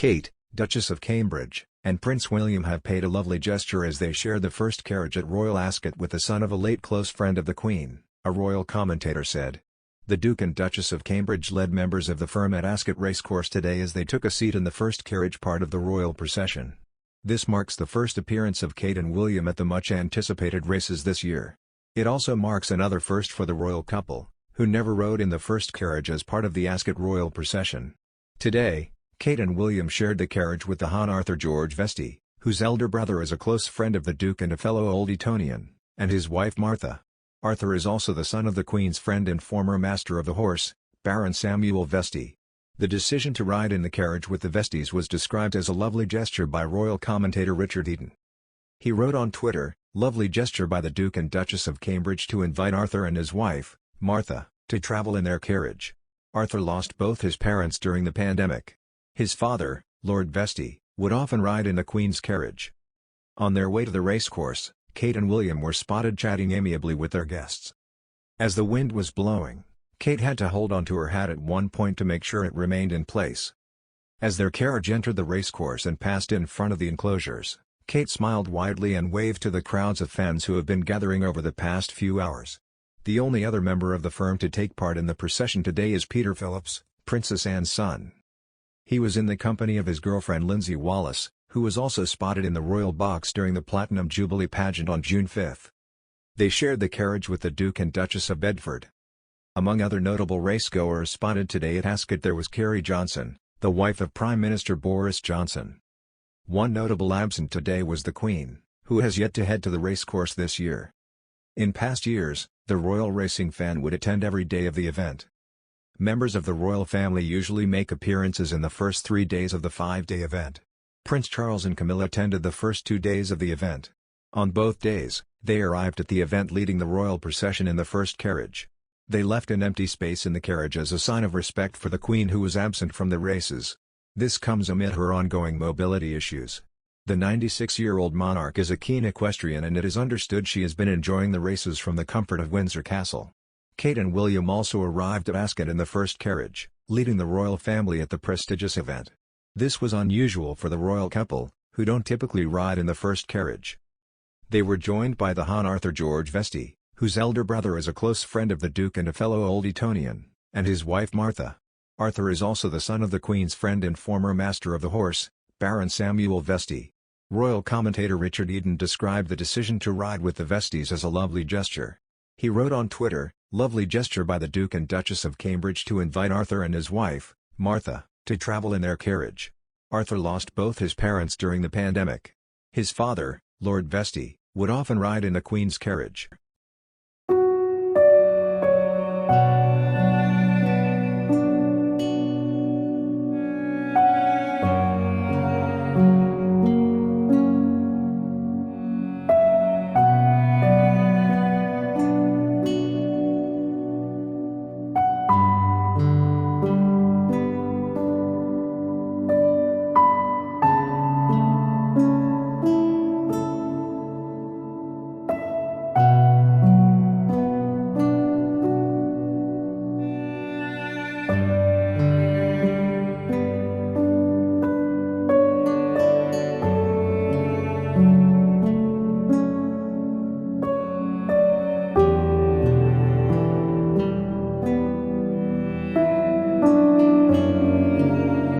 Kate, Duchess of Cambridge, and Prince William have paid a lovely gesture as they shared the first carriage at Royal Ascot with the son of a late close friend of the Queen, a royal commentator said. The Duke and Duchess of Cambridge led members of the firm at Ascot Racecourse today as they took a seat in the first carriage part of the royal procession. This marks the first appearance of Kate and William at the much-anticipated races this year. It also marks another first for the royal couple, who never rode in the first carriage as part of the Ascot royal procession. Today, Kate and William shared the carriage with the Hon Arthur George Vestey, whose elder brother is a close friend of the Duke and a fellow Old Etonian, and his wife Martha. Arthur is also the son of the Queen's friend and former Master of the Horse, Baron Samuel Vestey. The decision to ride in the carriage with the Vesteys was described as a lovely gesture by royal commentator Richard Eaton. He wrote on Twitter, "Lovely gesture by the Duke and Duchess of Cambridge to invite Arthur and his wife, Martha, to travel in their carriage. Arthur lost both his parents during the pandemic. His father, Lord Vestey, would often ride in the Queen's carriage." On their way to the racecourse, Kate and William were spotted chatting amiably with their guests. As the wind was blowing, Kate had to hold onto her hat at one point to make sure it remained in place. As their carriage entered the racecourse and passed in front of the enclosures, Kate smiled widely and waved to the crowds of fans who have been gathering over the past few hours. The only other member of the firm to take part in the procession today is Peter Phillips, Princess Anne's son. He was in the company of his girlfriend Lindsay Wallace, who was also spotted in the royal box during the Platinum Jubilee pageant on June 5. They shared the carriage with the Duke and Duchess of Bedford. Among other notable racegoers spotted today at Ascot there was Carrie Johnson, the wife of Prime Minister Boris Johnson. One notable absent today was the Queen, who has yet to head to the racecourse this year. In past years, the royal racing fan would attend every day of the event. Members of the royal family usually make appearances in the first 3 days of the 5-day event. Prince Charles and Camilla attended the first 2 days of the event. On both days, they arrived at the event leading the royal procession in the first carriage. They left an empty space in the carriage as a sign of respect for the Queen who was absent from the races. This comes amid her ongoing mobility issues. The 96-year-old monarch is a keen equestrian and it is understood she has been enjoying the races from the comfort of Windsor Castle. Kate and William also arrived at Ascot in the first carriage, leading the royal family at the prestigious event. This was unusual for the royal couple, who don't typically ride in the first carriage. They were joined by the Hon Arthur George Vestey, whose elder brother is a close friend of the Duke and a fellow Old Etonian, and his wife Martha. Arthur is also the son of the Queen's friend and former Master of the Horse, Baron Samuel Vestey. Royal commentator Richard Eaton described the decision to ride with the Vesteys as a lovely gesture. He wrote on Twitter, "Lovely gesture by the Duke and Duchess of Cambridge to invite Arthur and his wife, Martha, to travel in their carriage. Arthur lost both his parents during the pandemic. His father, Lord Vestey, would often ride in the Queen's carriage."